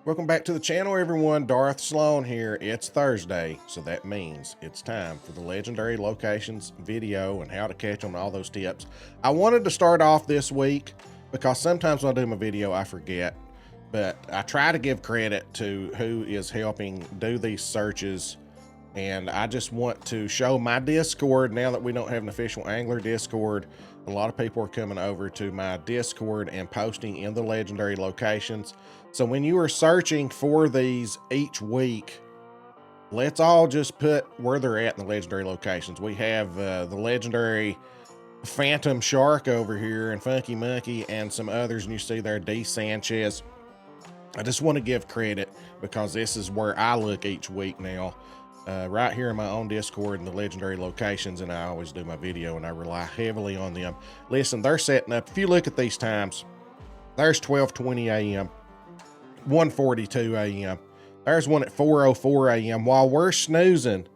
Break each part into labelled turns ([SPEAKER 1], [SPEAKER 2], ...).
[SPEAKER 1] Welcome back to the channel, everyone. Darth Slone here. It's Thursday, so that means it's time for the legendary locations video and how to catch them and all those tips. I wanted to start off this week because sometimes when I do my video, I forget, but I try to give credit to who is helping do these searches. And I just want to show my Discord now that we don't have an official angler Discord. A lot of people are coming over to my Discord and posting in the legendary locations. So when you are searching for these each week, let's all just put where they're at in the legendary locations. We have the legendary Phantom Shark over here and Funky Monkey and some others. And you see there D Sanchez. I just want to give credit because this is where I look each week now. Right here in my own Discord and the legendary locations, and I always do my video and I rely heavily on them. Listen, they're setting up. If you look at these times, there's 12:20 a.m., 1:42 a.m. There's one at 4:04 a.m. While we're snoozing,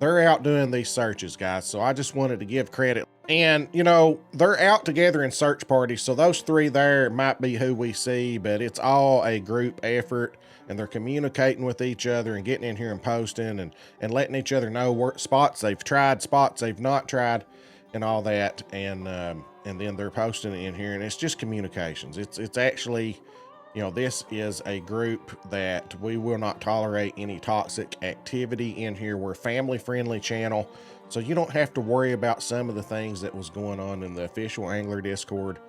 [SPEAKER 1] they're out doing these searches, guys. So I just wanted to give credit. And, you know, they're out together in search parties. So those three there might be who we see, but it's all a group effort. And they're communicating with each other and getting in here and posting and letting each other know what spots they've tried, spots they've not tried, and all that. And then they're posting it in here. And it's just communications. It's actually, you know, this is a group that we will not tolerate any toxic activity in here. We're a family-friendly channel, so you don't have to worry about some of the things that was going on in the official angler Discord.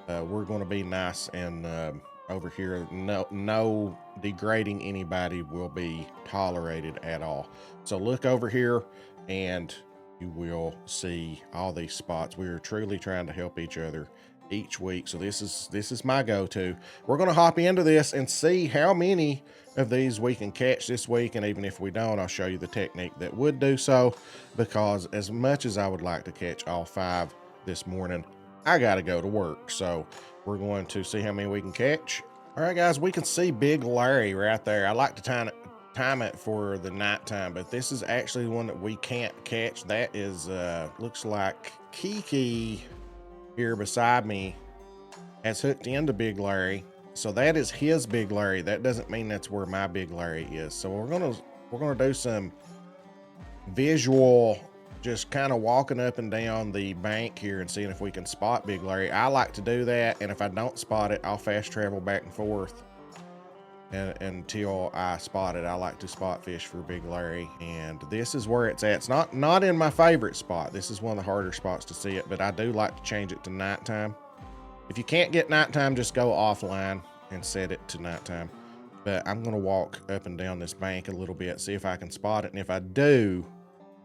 [SPEAKER 1] We're going to be nice, and over here, no degrading anybody will be tolerated at all. So look over here, and you will see all these spots. We are truly trying to help each other each week. So this is my go-to. We're going to hop into this and see how many of these we can catch this week, and even if we don't, I'll show you the technique that would do so, because as much as I would like to catch all 5 this morning, I gotta go to work. So we're going to see how many we can catch. All right, guys, we can see Big Larry right there. I like to time it for the nighttime, but this is actually the one that we can't catch. That is looks like Kiki here beside me has hooked into Big Larry. So that is his Big Larry. That doesn't mean that's where my Big Larry is. So we're gonna do some visual, just kind of walking up and down the bank here and seeing if we can spot Big Larry. I like to do that, and if I don't spot it, I'll fast travel back and forth until I spot it. I like to spot fish for Big Larry, and this is where it's at. It's not in my favorite spot. This is one of the harder spots to see it, but I do like to change it to nighttime. If you can't get nighttime, just go offline and set it to nighttime. But I'm gonna walk up and down this bank a little bit, see if I can spot it, and if I do,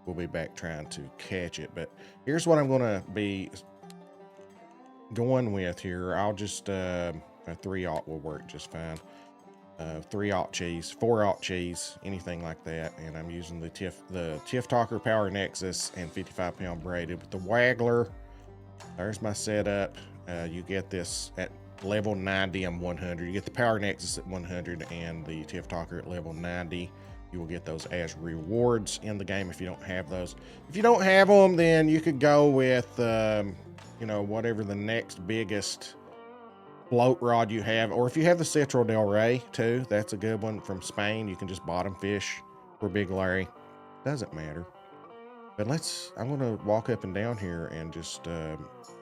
[SPEAKER 1] we'll be back trying to catch it. But here's what I'm gonna be going with here. I'll just a 3/0 will work just fine. 3/0 cheese, 4/0 cheese, anything like that. And I'm using the Tiff Talker Power Nexus and 55-pound braided with the Waggler. There's my setup. You get this at level 90 and 100. You get the Power Nexus at 100 and the Tiff Talker at level 90. You will get those as rewards in the game if you don't have those. If you don't have them, then you could go with, you know, whatever the next biggest float rod you have. Or if you have the Cetro Del Rey too, that's a good one from Spain. You can just bottom fish for Big Larry. Doesn't matter. But I'm gonna walk up and down here and just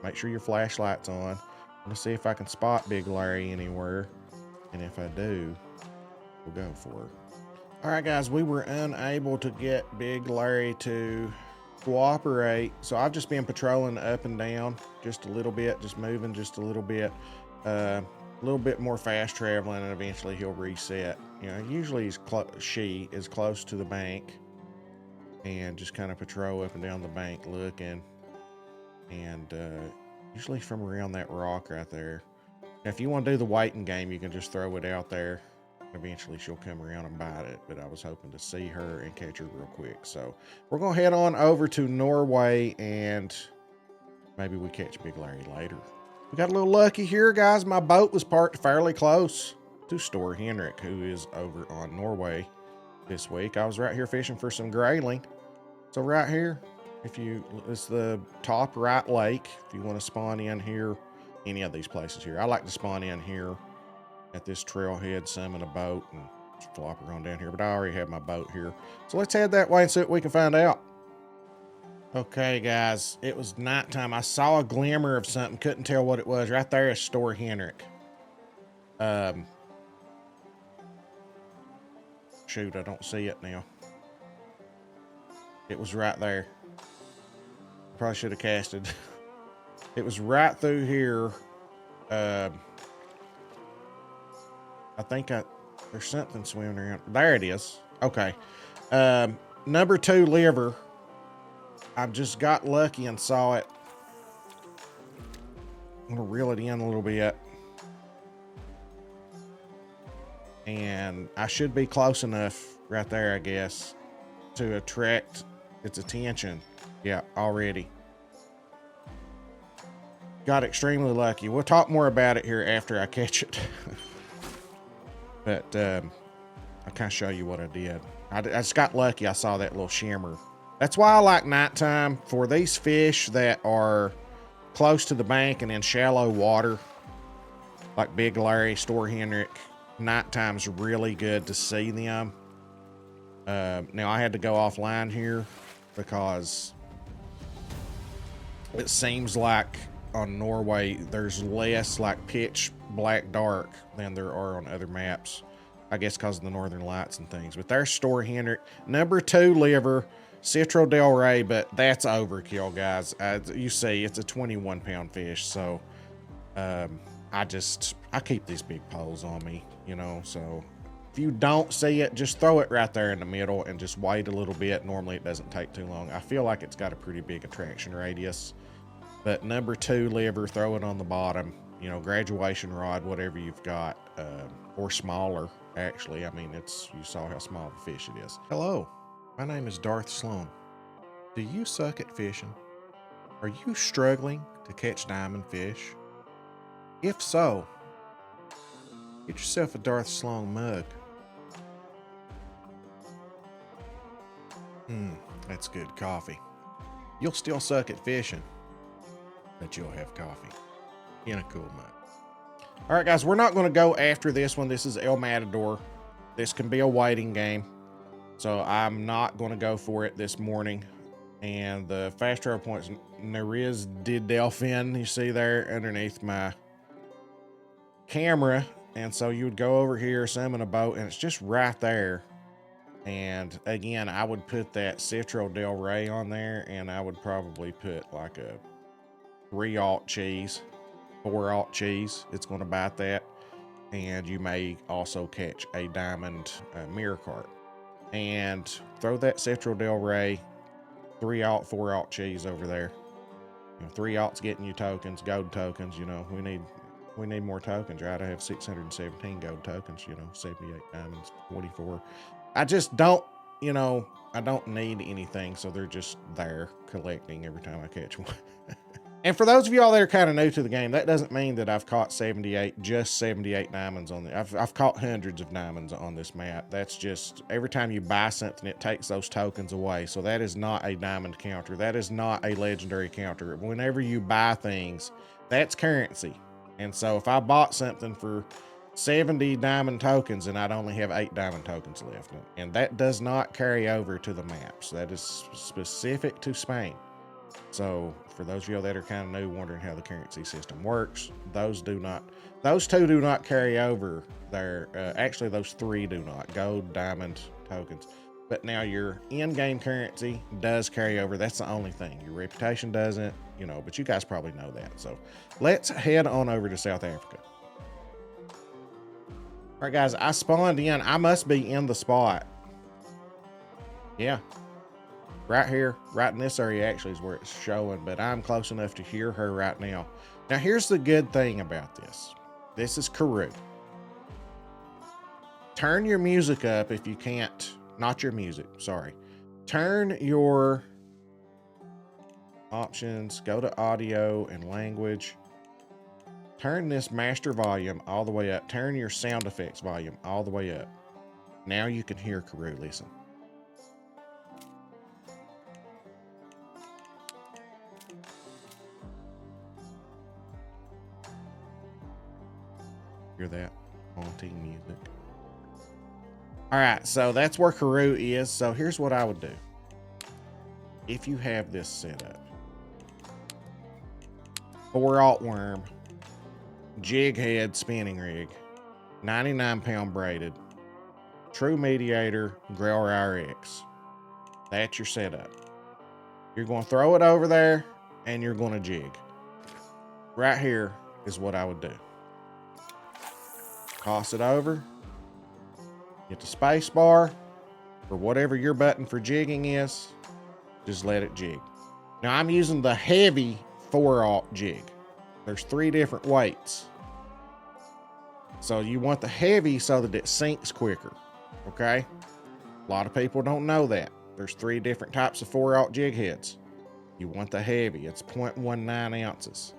[SPEAKER 1] make sure your flashlight's on. I'm gonna see if I can spot Big Larry anywhere. And if I do, we'll go for it. All right, guys, we were unable to get Big Larry to cooperate. So I've just been patrolling up and down just a little bit, just moving just a little bit more fast traveling, and eventually he'll reset. You know, usually she is close to the bank, and just kind of patrol up and down the bank looking, and usually from around that rock right there. Now, if you want to do the waiting game, you can just throw it out there. Eventually she'll come around and bite it, but I was hoping to see her and catch her real quick. So we're gonna head on over to Norway, and maybe we catch Big Larry later. We got a little lucky here, guys. My boat was parked fairly close to Store Henrik, who is over on Norway this week. I was right here fishing for some grayling. So right here, it's the top right lake. If you want to spawn in here, any of these places here. I like to spawn in here at this trailhead, summon a boat, and flop her on down here. But I already have my boat here. So let's head that way and see what we can find out. Okay, guys, it was nighttime. I saw a glimmer of something. Couldn't tell what it was. Right there is Store Henrik. Shoot, I don't see it now. It was right there. Probably should have casted. It was right through here. I think there's something swimming around. There it is. Okay. Number 2 liver. I just got lucky and saw it. I'm gonna reel it in a little bit. And I should be close enough right there, I guess, to attract its attention. Yeah, already. Got extremely lucky. We'll talk more about it here after I catch it. But I'll kind of show you what I did. I just got lucky. I saw that little shimmer. That's why I like nighttime. For these fish that are close to the bank and in shallow water, like Big Larry, Store Henrik, nighttime's really good to see them. Now I had to go offline here because it seems like on Norway there's less like pitch black dark than there are on other maps. I guess because of the northern lights and things. But there's Store Henrik. Number 2 liver, Citro Del Rey, but that's overkill, guys. You see, it's a 21-pound fish, so I keep these big poles on me, you know, so if you don't see it, just throw it right there in the middle and just wait a little bit. Normally it doesn't take too long. I feel like it's got a pretty big attraction radius, but number 2 liver, throw it on the bottom, you know, graduation rod, whatever you've got, or smaller, actually. I mean, you saw how small of a fish it is. Hello, my name is Darth Slone. Do you suck at fishing? Are you struggling to catch diamond fish? If so, get yourself a Darth Slone mug. That's good coffee. You'll still suck at fishing, but you'll have coffee in a cool mug. All right, guys, we're not going to go after this one. This is El Matador. This can be a waiting game, so I'm not going to go for it this morning. And the fast travel points, Nariz de Delphin, you see there underneath my camera. And so you would go over here, summon a boat, and it's just right there. And again, I would put that Citro Del Rey on there, and I would probably put like a 3-aught cheese, 4-aught cheese. It's going to bite that. And you may also catch a diamond mirror cart. And throw that Citro Del Rey, 3-aught, 4-aught cheese over there. You know, 3-aught's getting you tokens, gold tokens. You know, we need more tokens, right? I have 617 gold tokens, you know, 78 diamonds, 44. I just don't, you know, I don't need anything, so they're just there collecting every time I catch one. And for those of y'all that are kind of new to the game, that doesn't mean that I've caught 78 diamonds on the, I've caught hundreds of diamonds on this map. That's just, every time you buy something, it takes those tokens away. So that is not a diamond counter. That is not a legendary counter. Whenever you buy things, that's currency. And so if I bought something for 70 diamond tokens and I'd only have 8 diamond tokens left, and that does not carry over to the maps. That is specific to Spain. So for those of you that are kind of new, wondering how the currency system works, those two do not carry over there. Actually, those 3 do not. Gold, diamond, tokens. But now your in-game currency does carry over. That's the only thing. Your reputation doesn't, you know, but you guys probably know that. So let's head on over to South Africa. All right, guys, I spawned in. I must be in the spot. Yeah. Right here, right in this area actually is where it's showing, but I'm close enough to hear her right now. Now, here's the good thing about this. This is Karoo. Turn your music up if you can't. Not your music, sorry. Turn your options, go to audio and language. Turn this master volume all the way up. Turn your sound effects volume all the way up. Now you can hear Karoo. Listen. Hear that? Haunting music. All right, so that's where Karoo is. So here's what I would do. If you have this set up. 4-aught worm, jig head spinning rig, 99-pound braided, true mediator, Growler RX. That's your setup. You're going to throw it over there and you're going to jig. Right here is what I would do. Toss it over. Get the space bar or whatever your button for jigging is. Just let it jig. Now I'm using the heavy 4-aught jig. There's 3 different weights. So you want the heavy so that it sinks quicker. Okay? A lot of people don't know that. There's 3 different types of 4-aught jig heads. You want the heavy. It's 0.19 ounces.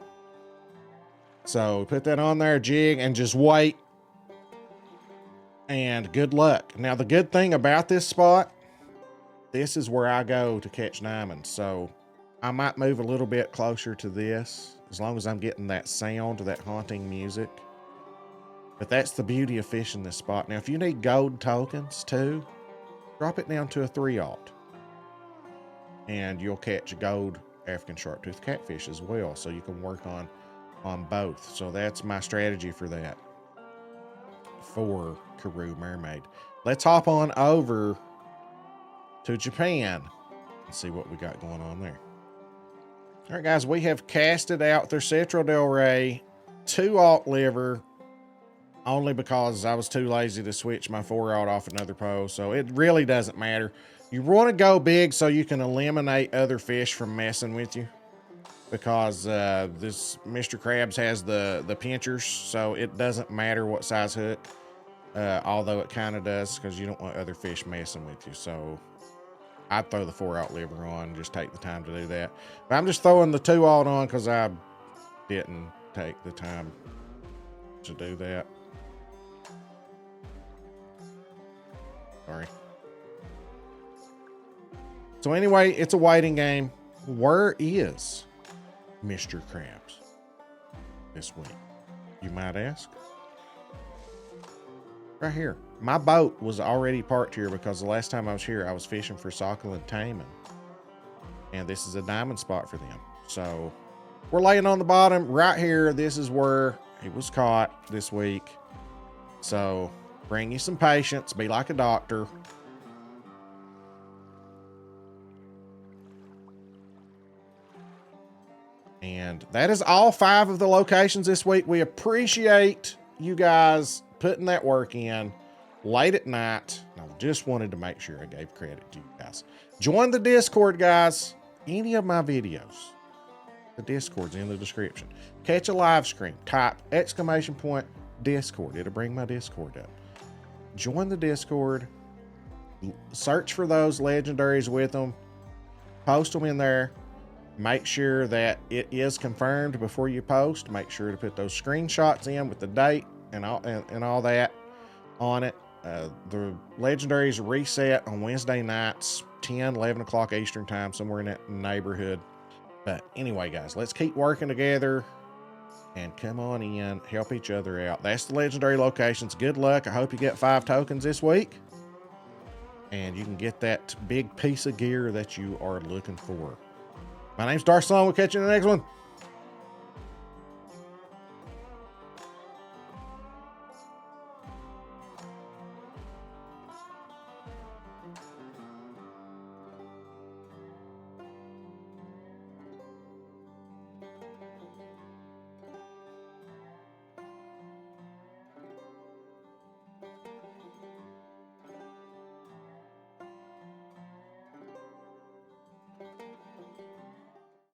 [SPEAKER 1] So put that on there, jig, and just wait. And good luck. Now the good thing about this spot, this is where I go to catch diamonds. So I might move a little bit closer to this as long as I'm getting that sound, that haunting music. But that's the beauty of fishing this spot. Now, if you need gold tokens too, drop it down to a 3-aught. And you'll catch gold African sharptooth catfish as well. So you can work on both. So that's my strategy for that. For Karoo Mermaid. Let's hop on over to Japan and see what we got going on there. All right, guys, we have casted out their Central Del Rey 2-aught liver only because I was too lazy to switch my 4-aught off another pole. So it really doesn't matter. You want to go big so you can eliminate other fish from messing with you, because this Mr. Krabs has the pinchers, so it doesn't matter what size hook, although it kind of does, because you don't want other fish messing with you. So I'd throw the 4-aught liver on, just take the time to do that. But I'm just throwing the 2-aught on because I didn't take the time to do that. Sorry. So anyway, it's a waiting game. Where is Mr. Krabs this week, you might ask? Right here. My boat was already parked here because the last time I was here, I was fishing for Sockle and Taiman. And this is a diamond spot for them. So we're laying on the bottom right here. This is where he was caught this week. So bring you some patience. Be like a doctor. And that is all 5 of the locations this week. We appreciate you guys putting that work in late at night. I just wanted to make sure I gave credit to you guys. Join the Discord, guys. Any of my videos, the Discord's in the description. Catch a live stream, type !Discord. It'll bring my Discord up. Join the Discord. Search for those legendaries with them. Post them in there. Make sure that it is confirmed before you post. Make sure to put those screenshots in with the date and all that on it. The legendaries reset on Wednesday nights, 10, 11 o'clock Eastern time, somewhere in that neighborhood. But anyway, guys, let's keep working together and come on in, help each other out. That's the legendary locations. Good luck. I hope you get 5 tokens this week and you can get that big piece of gear that you are looking for. My name's Darth Slone. We'll catch you in the next one.